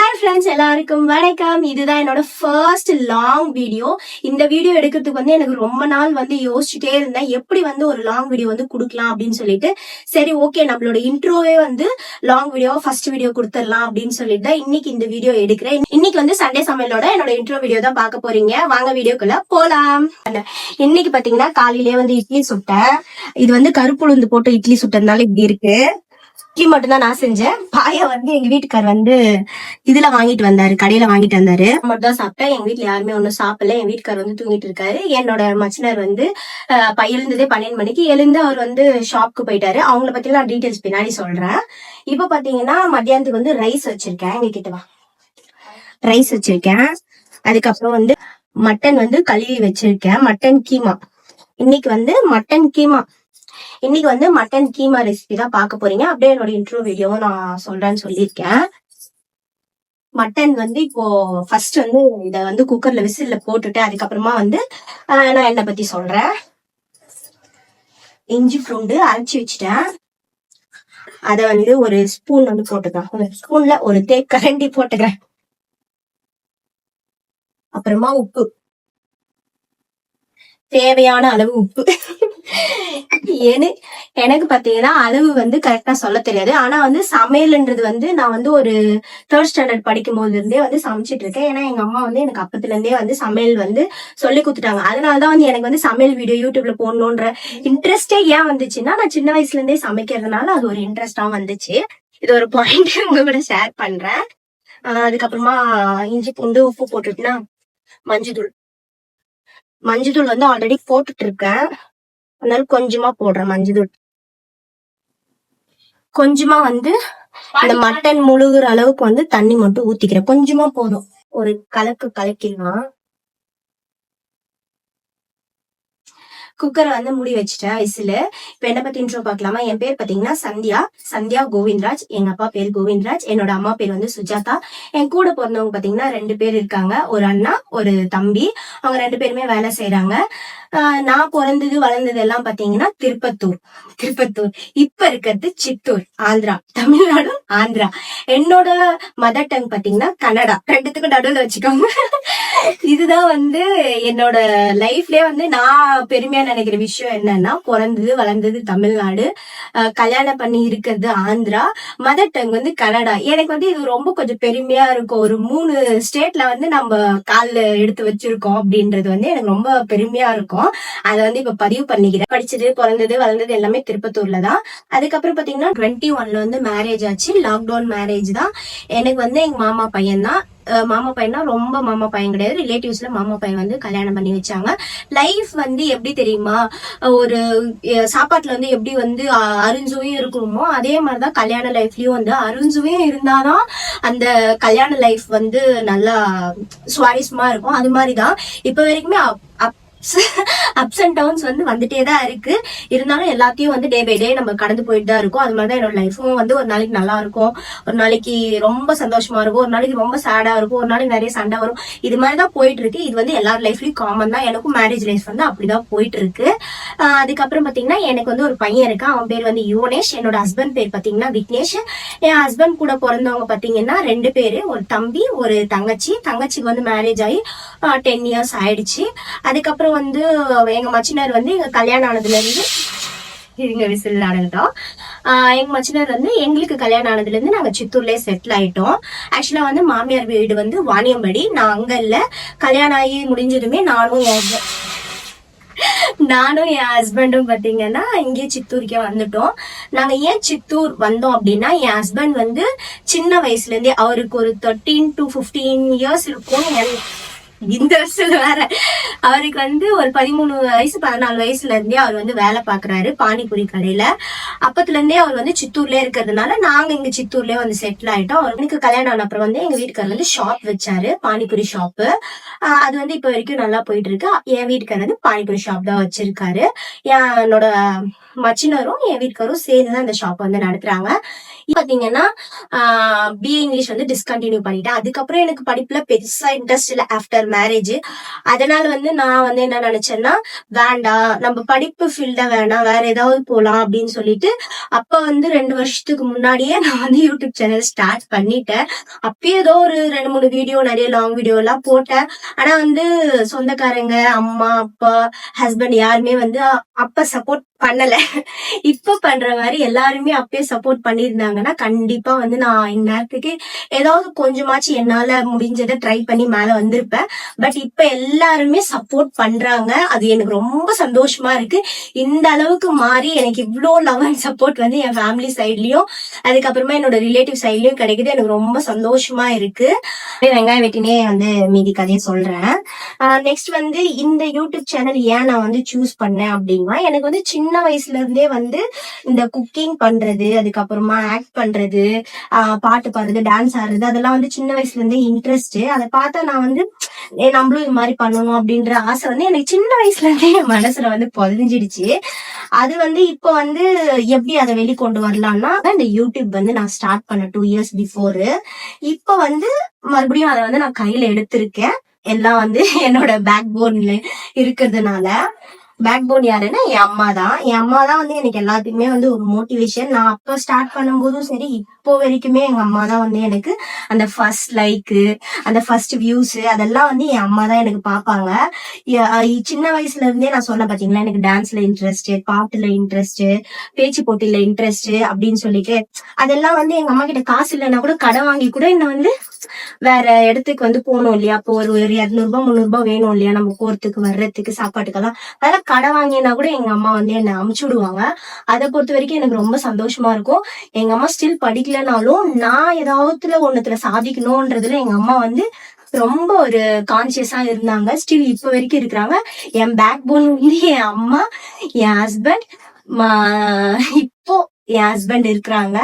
Hi friends, எல்லாருக்கும் வணக்கம். இதுதான் என்னோட ஃபர்ஸ்ட் லாங் வீடியோ. இந்த வீடியோ எடுக்கிறதுக்கு வந்து எனக்கு ரொம்ப நாள் வந்து யோசிச்சுட்டே இருந்தேன், எப்படி வந்து ஒரு லாங் வீடியோ வந்து கொடுக்கலாம் அப்படின்னு சொல்லிட்டு. சரி, ஓகே, நம்மளோட இன்ட்ரோவே வந்து லாங் வீடியோ ஃபர்ஸ்ட் வீடியோ கொடுத்துடலாம் அப்படின்னு சொல்லிட்டு இன்னைக்கு இந்த வீடியோ எடுக்கிறேன். இன்னைக்கு வந்து சண்டே சமையலோட என்னோட இன்ட்ரோ வீடியோ தான் பார்க்க போறீங்க. வாங்க வீடியோக்குள்ள போலாம். இன்னைக்கு பாத்தீங்கன்னா காலையிலேயே வந்து இட்லி சுட்டேன். இது வந்து கருப்பு உளுந்து போட்டு இட்லி சுட்டதுனால இப்படி இருக்கு. இட்லி மட்டும் தான் நான் செஞ்சேன். பாய வந்து எங்க வீட்டுக்கார் வந்து இதுல வாங்கிட்டு வந்தாரு, கடையில வாங்கிட்டு வந்தாரு. மட்டும் தான் சாப்பிட்டேன். எங்க வீட்டுல யாருமே ஒன்னும் சாப்பிடல. என் வீட்டுக்கார் வந்து தூங்கிட்டு இருக்காரு. என்னோட மச்சினர் வந்து எழுந்ததே 12 மணிக்கு எழுந்து அவர் வந்து ஷாப்க்கு போயிட்டாரு. அவங்கள பத்தி நான் டீடைல்ஸ் பின்னாடி சொல்றேன். இப்ப பாத்தீங்கன்னா மத்தியானத்துக்கு வந்து ரைஸ் வச்சிருக்கேன். எங்க கிட்ட வா, ரைஸ் வச்சிருக்கேன். அதுக்கப்புறம் வந்து மட்டன் வந்து கழுவி வச்சிருக்கேன். மட்டன் கீமா. இன்னைக்கு வந்து மட்டன் கீமா ரெசிபி தான் பார்க்க போறீங்க. அப்படியே என்னோட இன்ட்ரோ வீடியோவும் நான் சொல்றேன்னு சொல்லியிருக்கேன். மட்டன் வந்து இப்போ ஃபர்ஸ்ட் வந்து இத வந்து குக்கர்ல விசில்ல போட்டுட்டு அதுக்கப்புறமா வந்து நான் என்ன பத்தி சொல்றேன். இஞ்சி பூண்டு அரைச்சி வச்சுட்டேன். அத வந்து ஒரு ஸ்பூன் வந்து போட்டுக்கிறேன். ஒரு ஸ்பூன்ல ஒரு தேக்கரண்டி போட்டுக்கிறேன். அப்புறமா உப்பு, தேவையான அளவு உப்பு. எனக்கு பாத்தீங்கன்னா அளவு வந்து கரெக்டா சொல்ல தெரியாது. ஆனா வந்து சமையல்ன்றது வந்து நான் வந்து ஒரு 3rd ஸ்டாண்டர்ட் படிக்கும் போது இருந்தே வந்து சமைச்சிட்டு இருக்கேன். ஏன்னா எங்க அம்மா வந்து எனக்கு அப்பத்துல இருந்தே வந்து சமையல் வந்து சொல்லி கொடுத்துட்டாங்க. அதனாலதான் வந்து எனக்கு வந்து சமையல் வீடியோ யூடியூப்ல போடணுன்ற இன்ட்ரெஸ்டே ஏன் வந்துச்சுன்னா, நான் சின்ன வயசுல இருந்தே சமைக்கிறதுனால அது ஒரு இன்ட்ரெஸ்டா வந்துச்சு. இது ஒரு பாயிண்ட் உங்க கூட ஷேர் பண்றேன். அதுக்கப்புறமா இஞ்சி பூண்டு உப்பு போட்டுட்டுனா மஞ்சள் வந்து ஆல்ரெடி போட்டுட்டு இருக்கேன். அதனால கொஞ்சமா போடுறேன் மஞ்சள். கொஞ்சமா வந்து இந்த மட்டன் முழுகுற அளவுக்கு வந்து தண்ணி மட்டும் ஊத்திக்கிறேன். கொஞ்சமா போதும். ஒரு கலக்கிடலாம். குக்கரை வந்து மூடி வச்சுட்டேன் விசிலு. இப்ப என்ன பத்தி இன்ட்ரோ பாக்கலாமா? என் பேர் பாத்தீங்கன்னா சந்தியா கோவிந்தராஜ். எங்க அப்பா பேர் கோவிந்தராஜ். என்னோட அம்மா பேர் வந்து சுஜாதா. என் கூட பிறந்தவங்க பாத்தீங்கன்னா 2 பேர் இருக்காங்க. ஒரு அண்ணா, ஒரு தம்பி. அவங்க 2 பேருமே வேலை செய்யறாங்க. நான் பிறந்தது வளர்ந்தது எல்லாம் பாத்தீங்கன்னா திருப்பத்தூர். இப்ப இருக்கிறது சித்தூர், ஆந்திரா. தமிழ்நாடு, ஆந்திரா. என்னோட மதர் டங் பாத்தீங்கன்னா கன்னடா. 2த்துக்கும் நடுவில் வச்சுக்கோங்க. இதுதான் வந்து என்னோட லைஃப்லயே வந்து நான் பெருமையா நினைக்கிற விஷயம் என்னன்னா, பிறந்தது வளர்ந்தது தமிழ்நாடு, கல்யாணம் பண்ணி இருக்கிறது ஆந்திரா, மதர் டங் வந்து கன்னடா. எனக்கு வந்து இது ரொம்ப கொஞ்சம் பெருமையா இருக்கும். ஒரு 3 ஸ்டேட்ல வந்து நம்ம கால்ல எடுத்து வச்சிருக்கோம் அப்படின்றது வந்து எனக்கு ரொம்ப பெருமையா இருக்கும். அதை வந்து இப்ப பதிவு பண்ணிக்கிறேன். படிச்சது, பிறந்தது, வளர்ந்தது எல்லாமே திருப்பத்தூர்ல தான். அதுக்கப்புறம் பாத்தீங்கன்னா 21ல வந்து மேரேஜ் ஆச்சு. லாக்டவுன் மேரேஜ் தான். எனக்கு வந்து எங்க மாமா பையன் தான். மாமா பையனா ரொம்ப மாமா பையன் கிடையாது, ரிலேட்டிவ்ஸ்ல மாமா பையன் வந்து கல்யாணம் பண்ணி வச்சாங்க. லைஃப் வந்து எப்படி தெரியுமா, ஒரு சாப்பாட்டுல வந்து எப்படி வந்து அருஞ்சுவையும் இருக்கணுமோ அதே மாதிரிதான் கல்யாண லைஃப்லயும் வந்து அருஞ்சுவையும் இருந்தாதான் அந்த கல்யாண லைஃப் வந்து நல்லா சுவாரஸ்யமா இருக்கும். அது மாதிரிதான் இப்ப வரைக்குமே அப்ஸ் அண்ட் டவுன்ஸ் வந்து வந்துட்டே தான் இருக்கு. இருந்தாலும் எல்லாத்தையும் வந்து டே பை டே நம்ம கடந்து போயிட்டு தான் இருக்கும். அது மாதிரிதான் என்னோட லைஃபும் வந்து ஒரு நாளைக்கு நல்லா இருக்கும், ஒரு நாளைக்கு ரொம்ப சந்தோஷமா இருக்கும், ஒரு நாளைக்கு ரொம்ப சேடா இருக்கும், ஒரு நாளைக்கு நிறைய சண்டை வரும். இது மாதிரிதான் போயிட்டு இருக்கு. இது வந்து எல்லார் லைஃப்லயும் காமன் தான். எனக்கும் மேரேஜ் லைஃப் வந்து அப்படிதான் போயிட்டு இருக்கு. அதுக்கப்புறம் பாத்தீங்கன்னா எனக்கு வந்து ஒரு பையன் இருக்கான். அவன் பேர் வந்து யுவனேஷ். என்னோட ஹஸ்பண்ட் பேர் பாத்தீங்கன்னா விக்னேஷ். என் ஹஸ்பண்ட் கூட பிறந்தவங்க பாத்தீங்கன்னா 2 பேரு, ஒரு தம்பி, ஒரு தங்கச்சி. தங்கச்சிக்கு வந்து மேரேஜ் ஆகி 10 இயர்ஸ் ஆயிடுச்சு. அதுக்கப்புறம் வந்து எங்க மச்சினர் வந்து எங்க கல்யாணம் ஆனதுல இருந்து விசில் நடந்தோம். எங்க மச்சினர் வந்து எங்களுக்கு கல்யாணம் ஆனதுல இருந்து நாங்க சித்தூர்லயே செட்டில் ஆயிட்டோம். ஆக்சுவலா வந்து மாமியார் வீடு வந்து வாணியம்படி. நான் அங்க இல்ல. கல்யாணம் ஆகி முடிஞ்சதுமே நானும் என் ஹஸ்பண்டும் பாத்தீங்கன்னா இங்கே சித்தூருக்கே வந்துட்டோம். நாங்க ஏன் சித்தூர் வந்தோம் அப்படின்னா, என் ஹஸ்பண்ட் வந்து சின்ன வயசுல இருந்தே, அவருக்கு ஒரு 13 to 15 இயர்ஸ் இருக்கும். இந்த வருஷத்துல வேற அவருக்கு வந்து ஒரு 13 வயசு 14 வயசுல இருந்தே அவர் வந்து வேலை பாக்குறாரு பானிபூரி கடையில. அப்பத்துல இருந்தே அவர் வந்து சித்தூர்ல இருக்கிறதுனால நாங்க இங்க சித்தூர்லயே வந்து செட்டில் ஆயிட்டோம். அவருக்கு கல்யாணம் ஆன அப்புறம் வந்து எங்க வீட்டுக்காரர் வந்து ஷாப் வச்சாரு, பானிபூரி ஷாப்பு. அது வந்து இப்ப வரைக்கும் நல்லா போயிட்டு இருக்கு. என் வீட்டுக்காரர் வந்து பானிபூரி ஷாப் தான் வச்சிருக்காரு. என்னோட மச்சினரும் என் வீட்டுக்காரும் சேர்ந்துதான் இந்த ஷாப் வந்து நடத்துறாங்க. பாத்தீங்கன்னா பிஏ இங்கிலீஷ் வந்து டிஸ்கண்டினியூ பண்ணிட்டேன். அதுக்கப்புறம் எனக்கு படிப்புல பெருசா இன்ட்ரெஸ்ட் இல்லை ஆஃப்டர் மேரேஜ். அதனால வந்து நான் வந்து என்ன நினைச்சேன்னா, வேண்டாம் நம்ம படிப்பு ஃபீல்ட வேணாம், வேற ஏதாவது போலாம் அப்படின்னு சொல்லிட்டு அப்ப வந்து 2 வருஷத்துக்கு முன்னாடியே நான் வந்து யூடியூப் சேனல் ஸ்டார்ட் பண்ணிட்டேன். அப்பயே ஏதோ ஒரு 2-3 வீடியோ, நிறைய லாங் வீடியோ எல்லாம் போட்டேன். ஆனா வந்து சொந்தக்காரங்க, அம்மா, அப்பா, ஹஸ்பண்ட் யாருமே வந்து அப்ப சப்போர்ட் பண்ணல. இப்ப பண்ற மாதிரி எல்லாருமே அப்பயே சப்போர்ட் பண்ணியிருந்தாங்கன்னா கண்டிப்பா வந்து நான் இந்நேரத்துக்கு ஏதாவது கொஞ்சமாச்சு என்னால முடிஞ்சதை ட்ரை பண்ணி மேல வந்திருப்பேன். பட் இப்ப எல்லாருமே சப்போர்ட் பண்றாங்க. அது எனக்கு ரொம்ப சந்தோஷமா இருக்கு. இந்த அளவுக்கு மாறி எனக்கு இவ்வளோ லவ் அண்ட் சப்போர்ட் வந்து என் ஃபேமிலி சைட்லயும் அதுக்கப்புறமா என்னோட ரிலேட்டிவ் சைட்லயும் கிடைக்குது. எனக்கு ரொம்ப சந்தோஷமா இருக்கு. வெங்காயம் வெட்டினே வந்து மீதி கதையை சொல்றேன். நெக்ஸ்ட் வந்து இந்த யூடியூப் சேனல் ஏன் நான் வந்து சூஸ் பண்ணேன் அப்படின்னா, எனக்கு வந்து சின்ன வயசுல இருந்தே வந்து இந்த குக்கிங் பண்றது, அதுக்கப்புறமா ஆக்ட் பண்றது, பாட்டு பாடுறது, டான்ஸ் ஆடுறது, அதெல்லாம் வந்து சின்ன வயசுல இருந்தே இன்ட்ரெஸ்ட். அதை பார்த்தா நான் வந்து நம்மளும் இது மாதிரி பண்ணணும் அப்படின்ற ஆசை வந்து எனக்கு சின்ன வயசுல இருந்தே என் மனசுல வந்து பதிஞ்சிடுச்சு. அது வந்து இப்போ வந்து எப்படி அதை வெளிக்கொண்டு வரலாம்னா, இந்த யூடியூப் வந்து நான் ஸ்டார்ட் பண்ண 2 years பிஃபோர். இப்போ வந்து மறுபடியும் அதை வந்து நான் கையில எடுத்திருக்கேன். எல்லாம் வந்து என்னோட பேக் போன்ல இருக்கிறதுனால. பேக் போன் யாருன்னா என் அம்மா தான். என் அம்மா தான் வந்து எனக்கு எல்லாத்துக்குமே வந்து ஒரு மோட்டிவேஷன். நான் அப்போ ஸ்டார்ட் பண்ணும்போதும் சரி, இப்போ வரைக்குமே எங்க அம்மா தான் வந்து எனக்கு அந்த ஃபர்ஸ்ட் லைக்கு, அந்த ஃபர்ஸ்ட் வியூஸ், அதெல்லாம் வந்து என் அம்மா தான் எனக்கு பார்ப்பாங்க. சின்ன வயசுல இருந்தே நான் சொன்ன பாத்தீங்களா, எனக்கு டான்ஸ்ல இன்ட்ரெஸ்ட், பாட்டுல இன்ட்ரெஸ்ட், பேச்சு போட்டியில இன்ட்ரெஸ்ட் அப்படின்னு சொல்லிட்டு அதெல்லாம் வந்து எங்க அம்மா கிட்ட காசு இல்லைன்னா கூட கடன் வாங்கி கூட என்ன வந்து வேற இடத்துக்கு வந்து போகணும் இல்லையா, அப்போ ஒரு 200 300 வேணும் இல்லையா நம்ம போறதுக்கு வர்றதுக்கு சாப்பாட்டுக்கெல்லாம், அதெல்லாம் கடை வாங்கினா கூட எங்க அம்மா வந்து என்ன அமுச்சு விடுவாங்க. அதை பொறுத்த வரைக்கும் எனக்கு ரொம்ப சந்தோஷமா இருக்கும். எங்க அம்மா ஸ்டில் படிக்கலனாலும் நான் ஏதாவது ஒண்ணுத்துல சாதிக்கணும்ன்றதுல எங்க அம்மா வந்து ரொம்ப ஒரு கான்சியஸா இருந்தாங்க. ஸ்டில் இப்ப வரைக்கும் இருக்கிறாங்க. என் பேக் போன் வந்து என் அம்மா, என் ஹஸ்பண்ட், இப்போ என் ஹஸ்பண்ட் இருக்கிறாங்க.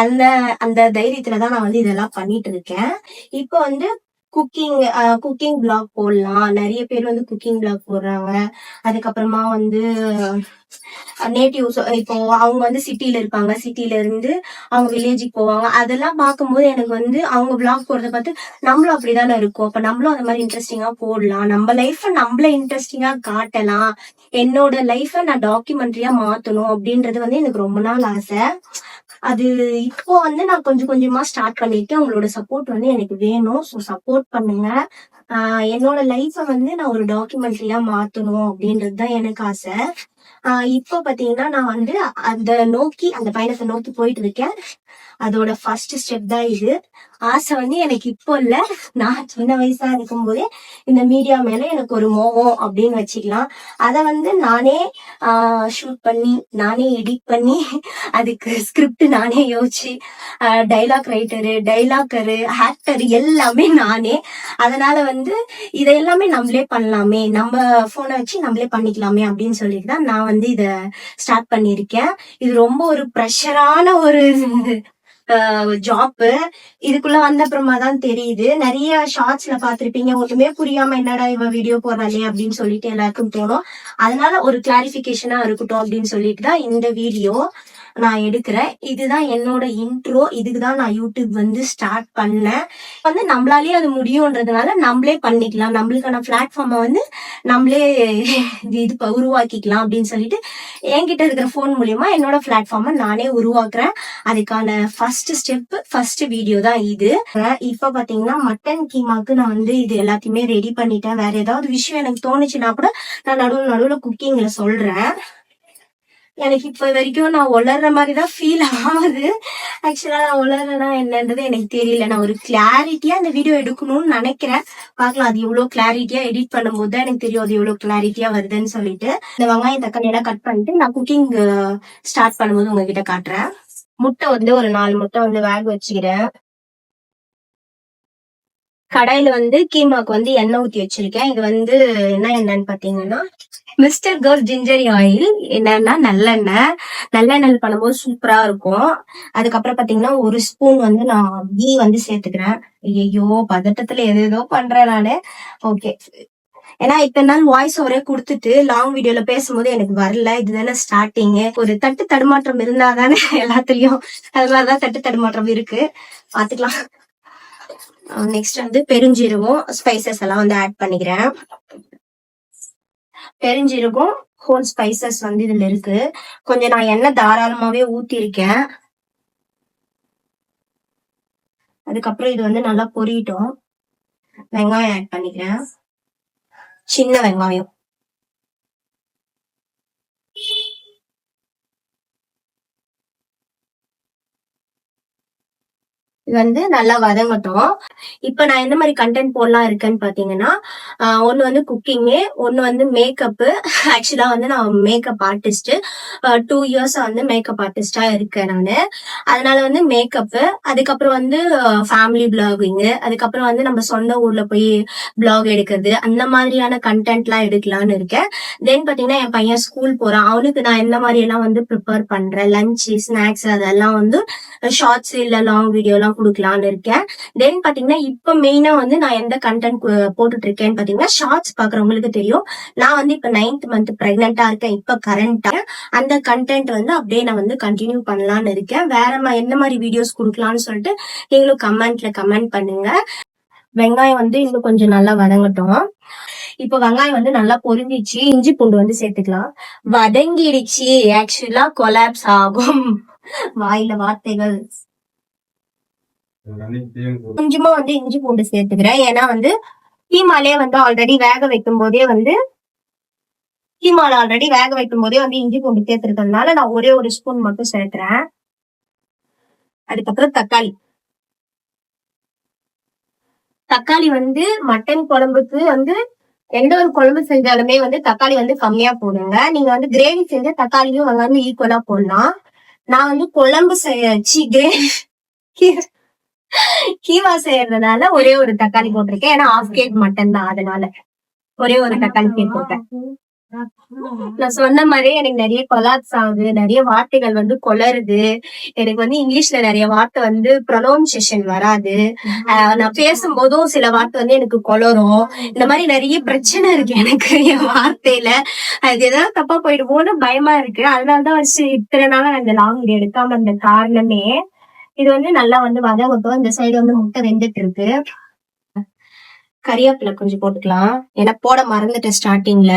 அந்த அந்த தைரியத்துலதான் நான் வந்து இதெல்லாம் பண்ணிட்டு இருக்கேன். இப்போ வந்து குக்கிங் பிளாக் போடலாம். நிறைய பேர் வந்து குக்கிங் பிளாக் போடுறாங்க. அதுக்கப்புறமா வந்து நேட்டிவ்ஸ், இப்போ அவங்க வந்து சிட்டில இருப்பாங்க, சிட்டில இருந்து அவங்க வில்லேஜுக்கு போவாங்க. அதெல்லாம் பார்க்கும்போது எனக்கு வந்து அவங்க பிளாக் போடுறத பார்த்து நம்மளும் அப்படிதானே இருக்கும், அப்ப நம்மளும் அந்த மாதிரி இன்ட்ரெஸ்டிங்கா போடலாம், நம்ம லைஃப நம்மள இன்ட்ரெஸ்டிங்கா காட்டலாம், என்னோட லைஃப நான் டாக்குமெண்ட்ரியா மாத்தணும் அப்படின்றது வந்து எனக்கு ரொம்ப நாள் ஆசை. அது இப்போ வந்து நான் கொஞ்சம் கொஞ்சமா ஸ்டார்ட் பண்ணிருக்கேன். உங்களோட சப்போர்ட் வந்து எனக்கு வேணும். ஸோ சப்போர்ட் பண்ணுங்க. என்னோட லைஃப வந்து நான் ஒரு டாக்குமெண்ட்ரியா மாத்தணும் அப்படின்றதுதான் எனக்கு ஆசை. இப்போ பாத்தீங்கன்னா நான் வந்து அந்த பயணத்தை நோக்கி போயிட்டு இருக்கேன். அதோட ஃபர்ஸ்ட் ஸ்டெப் தான் இது. ஆசை வந்து எனக்கு இப்போ இல்ல, நான் சின்ன வயசா இருக்கும் போதே இந்த மீடியா மேல எனக்கு ஒரு மோகம் அப்படின்னு வச்சுக்கலாம். அதை வந்து நானே ஷூட் பண்ணி, நானே எடிட் பண்ணி, அதுக்கு ஸ்கிரிப்ட் நானே யோசிச்சு, டைலாக் ரைட்டரு, டைலாக்கரு, ஆக்டர் எல்லாமே நானே. அதனால வந்து இதை எல்லாமே நம்மளே பண்ணலாமே, நம்ம போனை வச்சு நம்மளே பண்ணிக்கலாமே அப்படின்னு சொல்லிட்டு தான் நான் வந்து இத ஸ்டார்ட் பண்ணிருக்கேன். இது ரொம்ப ஒரு ப்ரெஷரான ஒரு ஜாப். இதுக்குள்ள வந்த அப்புறமா தான் தெரியுது. நிறைய ஷார்ட்ஸ்ல பாத்திருப்பீங்க, ஒண்ணுமே புரியாம என்னடா இவன் வீடியோ போடுறாளே அப்படின்னு சொல்லிட்டு எல்லாருக்கும் தோணும். அதனால ஒரு கிளாரிபிகேஷனா இருக்கட்டும் அப்படின்னு சொல்லிட்டு தான் இந்த வீடியோ நான் எடுக்கிறேன். இதுதான் என்னோட இன்ட்ரோ. இதுக்குதான் நான் யூடியூப் வந்து ஸ்டார்ட் பண்ணேன். வந்து நம்மளாலேயே அது முடியும்ன்றதுனால நம்மளே பண்ணிக்கலாம், நம்மளுக்கான பிளாட்ஃபார்மை வந்து நம்மளே இது உருவாக்கிக்கலாம் அப்படின்னு சொல்லிட்டு என்கிட்ட இருக்கிற போன் மூலியமா என்னோட பிளாட்ஃபார்மை நானே உருவாக்குறேன். அதுக்கான ஃபர்ஸ்ட் ஸ்டெப், ஃபர்ஸ்ட் வீடியோ தான் இது. இப்ப பாத்தீங்கன்னா மட்டன் கீமாக்கு நான் வந்து இது எல்லாத்தையுமே ரெடி பண்ணிட்டேன். வேற ஏதாவது விஷயம் எனக்கு தோணுச்சுன்னா கூட நான் நடுவுல குக்கிங்ல சொல்றேன். எனக்கு இப்ப வரைக்கும் நான் உளர்ற மாதிரிதான் ஃபீல் ஆகுது. ஆக்சுவலா நான் உளறனா என்னன்றது எனக்கு தெரியல. நான் ஒரு கிளாரிட்டியா இந்த வீடியோ எடுக்கணும்னு நினைக்கிறேன். பார்க்கலாம், அது எவ்வளவு கிளாரிட்டியா எடிட் பண்ணும்போது தான் எனக்கு தெரியும் அது எவ்வளவு கிளாரிட்டியா வருதுன்னு சொல்லிட்டு. இந்த வெங்காயம் தக்காளி எல்லாம் கட் பண்ணிட்டு நான் குக்கிங் ஸ்டார்ட் பண்ணும்போது உங்ககிட்ட காட்டுறேன். முட்டை வந்து ஒரு 4 முட்டை வந்து வேக வச்சுக்கிறேன். கடாயில வந்து கீமாக்கு வந்து எண்ணெய் ஊத்தி வச்சிருக்கேன். இது வந்து என்னன்னு பாத்தீங்கன்னா மிஸ்டர் கர்ல் ஜிஞ்சரி ஆயில். என்னன்னா நல்லெண்ணெய் பண்ணும்போது சூப்பரா இருக்கும். அதுக்கப்புறம் பாத்தீங்கன்னா 1 ஸ்பூன் வந்து நான் கீ வந்து சேர்த்துக்கிறேன். ஐயோ, பதட்டத்துல ஏதோ பண்றேன் நானு. ஓகே, ஏன்னா இத்தனை நாள் வாய்ஸ் ஓவரே கொடுத்துட்டு லாங் வீடியோல பேசும்போது எனக்கு வரல. இதுதானே ஸ்டார்டிங். ஒரு தட்டு தடுமாற்றம் இருந்தாதானே எல்லாத்துலயும். அது மாதிரிதான் தட்டு தடுமாற்றம் இருக்கு. பாத்துக்கலாம். நெக்ஸ்ட் வந்து பெருஞ்சீரகம் ஸ்பைசஸ் எல்லாம் வந்து ஆட் பண்ணிக்கிறேன். பெருஞ்சீரகம் ஹோல் ஸ்பைசஸ் வந்து இதுல இருக்கு. கொஞ்சம் நான் எண்ணெய் தாராளமாவே ஊத்தி இருக்கேன். அதுக்கப்புறம் இது வந்து நல்லா பொரியட்டும். வெங்காயம் ஆட் பண்ணிக்கிறேன். சின்ன வெங்காயம். இது வந்து நல்லா வதங்கட்டும். இப்ப நான் எந்த மாதிரி கண்டென்ட் போடலாம் இருக்கேன்னு பாத்தீங்கன்னா, ஒண்ணு வந்து குக்கிங்கு, ஒண்ணு வந்து மேக்கப். ஆக்சுவலா வந்து நான் மேக்கப் ஆர்டிஸ்ட். 2 இயர்ஸா வந்து மேக்கப் ஆர்டிஸ்டா இருக்கேன் நானு. அதனால வந்து மேக்கப், அதுக்கப்புறம் வந்து ஃபேமிலி பிளாகிங், அதுக்கப்புறம் வந்து நம்ம சொந்த ஊர்ல போய் பிளாக் எடுக்கிறது, அந்த மாதிரியான கண்டென்ட் எல்லாம் எடுக்கலாம்னு இருக்கேன். தென் பாத்தீங்கன்னா என் பையன் ஸ்கூல் போறான். அவனுக்கு நான் எந்த மாதிரி எல்லாம் வந்து ப்ரிப்பேர் பண்றேன், லஞ்ச், ஸ்நாக்ஸ் அதெல்லாம் வந்து ஷார்ட்ஸ் இல்ல லாங் வீடியோ எல்லாம் கொடுக்கலான்னு இருக்கேன். தென் பாத்தீங்கன்னா இப்ப மெயினா வந்து நான் எந்த கண்டென்ட் போட்டுட்டு இருக்கேன்னு பாத்தீங்கன்னா, ஷார்ட்ஸ் பாக்குறவங்களுக்கு தெரியும். நான் வந்து இப்ப 9th மந்த் பிரெக்னெண்டா இருக்கேன். இப்ப கரண்டா அந்த கண்டென்ட் வந்து அப்படியே நான் வந்து கண்டினியூ பண்ணலாம்னு இருக்கேன். வேற எந்த மாதிரி வீடியோஸ் கொடுக்கலாம்னு சொல்லிட்டு நீங்களும் கமெண்ட்ல கமெண்ட் பண்ணுங்க. வெங்காயம் வந்து இன்னும் கொஞ்சம் நல்லா வதங்கட்டும். இப்ப வெங்காயம் வந்து நல்லா பொரிஞ்சிச்சு. இஞ்சி பூண்டு வந்து சேர்த்துக்கலாம். வதங்கிடுச்சு. ஆக்சுவலா கொலாப்ஸ் ஆகும். வாயில வார்த்தைகள். கொஞ்சமா வந்து இஞ்சி பூண்டு சேர்த்துக்கிறேன். ஏன்னா வந்து கீமாலே வந்து ஆல்ரெடி வேக வைக்கும் போதே வந்து இஞ்சி பூண்டு சேர்த்துருக்கிறதுனால நான் ஒரே ஒரு ஸ்பூன் மட்டும் சேர்க்கிறேன். அதுக்கப்புறம் தக்காளி வந்து மட்டன் குழம்புக்கு வந்து எந்த ஒரு குழம்பு செஞ்சாலுமே வந்து தக்காளி வந்து கம்மியா போடுங்க. நீங்க வந்து கிரேவி செஞ்சா தக்காளியும் வெங்காயம் ஈக்குவலா போடலாம். நான் வந்து குழம்பு கீமா செய்யறதுனால ஒரே ஒரு தக்காளி போட்டிருக்கேன். ஏன்னா 1/2 kg மட்டன் தான், அதனால ஒரே ஒரு தக்காளி போட்டேன். நான் சொன்ன மாதிரி எனக்கு நிறைய கொலாப்ஸ் ஆகுது, நிறைய வார்த்தைகள் வந்து கொளருது. எனக்கு வந்து இங்கிலீஷ்ல நிறைய வார்த்தை வந்து ப்ரொனவுன்சியேஷன் வராது. நான் பேசும்போதும் சில வார்த்தை வந்து எனக்கு கொளரும். இந்த மாதிரி நிறைய பிரச்சனை இருக்கு எனக்கு என் வார்த்தையில. அது ஏதாவது தப்பா போயிடுமோன்னு பயமா இருக்கு. அதனாலதான் வச்சு இத்தனை நாளா நான் இந்த லாங் வீடியோ எடுக்காம அந்த காரணமே. இது வந்து நல்லா வந்து வதங்கட்டும். இந்த சைடு வந்து முட்டை வெந்துட்டு இருக்கு. கறிவேப்பிலை கொஞ்சம் போட்டுக்கலாம். ஏன்னா போட மறந்துட்டேன் ஸ்டார்டிங்ல.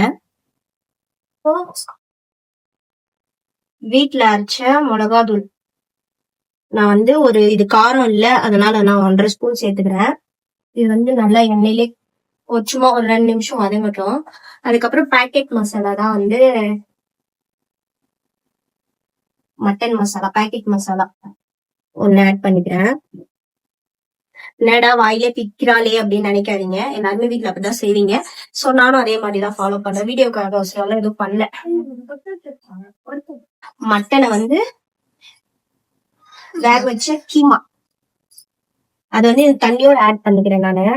வீட்டுல அரைச்ச மிளகாத்தூள். நான் வந்து இது காரம் இல்ல, அதனால நான் 1.5 ஸ்பூன் சேர்த்துக்கிறேன். இது வந்து நல்லா எண்ணெயிலே சும்மா ஒரு 2 நிமிஷம் வதங்கட்டும். அதுக்கப்புறம் பேக்கெட் மசாலா தான் வந்து மட்டன் மசாலா, பேக்கெட் மசாலா ஒன்னு ஆட் பண்ணிக்கிறேன். என்னடா வாயிலே பிக்கிறாளே அப்படின்னு நினைக்காதீங்க. எல்லாருமே வீட்டுல அப்படிதான் செய்வீங்க. சோ நானும் அதே மாதிரிதான் ஃபாலோ பண்றேன். வீடியோக்காக அவசியம் எதுவும் பண்ணல. மட்டனை வந்து வேக வச்ச கீமா அது வந்து தண்ணியோட ஆட் பண்ணிக்கிறேன் நானு.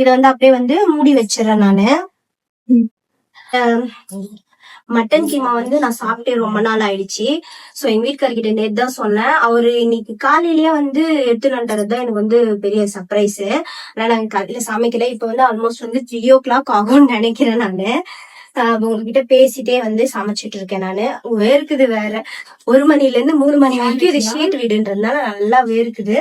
இத வந்து அப்படியே வந்து மூடி வச்சிடறேன் நானு. மட்டன் கீமா வந்து நான் சாப்பிட்டே ரொம்ப நாள் ஆயிடுச்சு. சோ எங்க வீட்டுக்காரர்கிட்ட நேத்து தான் சொன்னேன். அவரு இன்னைக்கு காலையிலேயே வந்து எடுத்துட்டு வந்துறதுதான் எனக்கு வந்து பெரிய சர்ப்ரைஸ். ஆனா நாங்க காலையில சமைக்கல. இப்ப வந்து ஆல்மோஸ்ட் வந்து 3 o'clock ஆகும்னு நினைக்கிறேன் நானு. உங்ககிட்ட பேசிட்டே வந்து சமைச்சிட்டு இருக்கேன் நானு. வேர்க்குது வேற. 1 மணில இருந்து 3 மணி வரைக்கும் இது ஷீட் வீடுன்றதுனால நல்லா வேர்க்குது.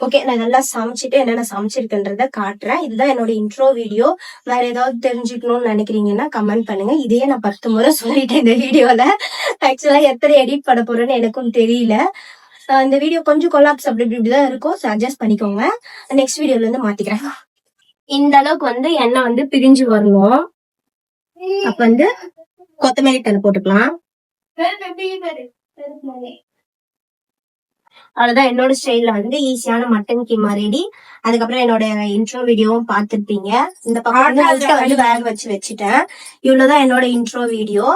ஓகே, நான் நல்லா சமைச்சிட்டு என்னென்ன சமைச்சிருக்கேன்றத காட்டுறேன். இதுதான் என்னோட இன்ட்ரோ வீடியோ. வேற ஏதாவது தெரிஞ்சுக்கணும்னு நினைக்கிறீங்கன்னா கமெண்ட் பண்ணுங்க. இதையே நான் 10 முறை சொல்லிட்டேன் இந்த வீடியோல. ஆக்சுவலா எத்தனை எடிட் பண்ண போறேன்னு எனக்கும் தெரியல. இந்த வீடியோ கொஞ்சம் கொலாப்ஸ் அப்படி இப்படிதான் இருக்கும். அட்ஜஸ்ட் பண்ணிக்கோங்க. நெக்ஸ்ட் வீடியோல இருந்து மாத்திக்கிறேன். இந்த அளவுக்கு வந்து எண்ணெய் வந்து பிரிஞ்சு வரணும். அப்ப வந்து கொத்தமல்லி தழை போட்டுக்கலாம். அவ்வளவுதான். என்னோட ஸ்டைல்ல வந்து ஈஸியான மட்டன் கீமா ரெடி. அதுக்கப்புறம் என்னோட இன்ட்ரோ வீடியோவும் பார்த்துருப்பீங்க. இந்த பக்கம் வந்து வேக வச்சுட்டேன். இவ்வளவுதான் என்னோட இன்ட்ரோ வீடியோ.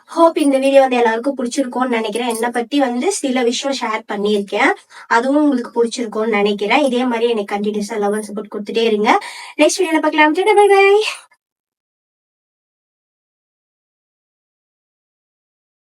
ஹோப் இந்த வீடியோ வந்து எல்லாருக்கும் பிடிச்சிருக்கும்னு நினைக்கிறேன். என்னை பத்தி வந்து சில விஷயம் ஷேர் பண்ணியிருக்கேன். அதுவும் உங்களுக்கு பிடிச்சிருக்கும்னு நினைக்கிறேன். இதே மாதிரி எனக்கு கண்டினியூஸா லவ் அண்ட் சப்போர்ட் கொடுத்துட்டே இருங்க. நெக்ஸ்ட் வீடியோல பார்க்கலாம். Bye by.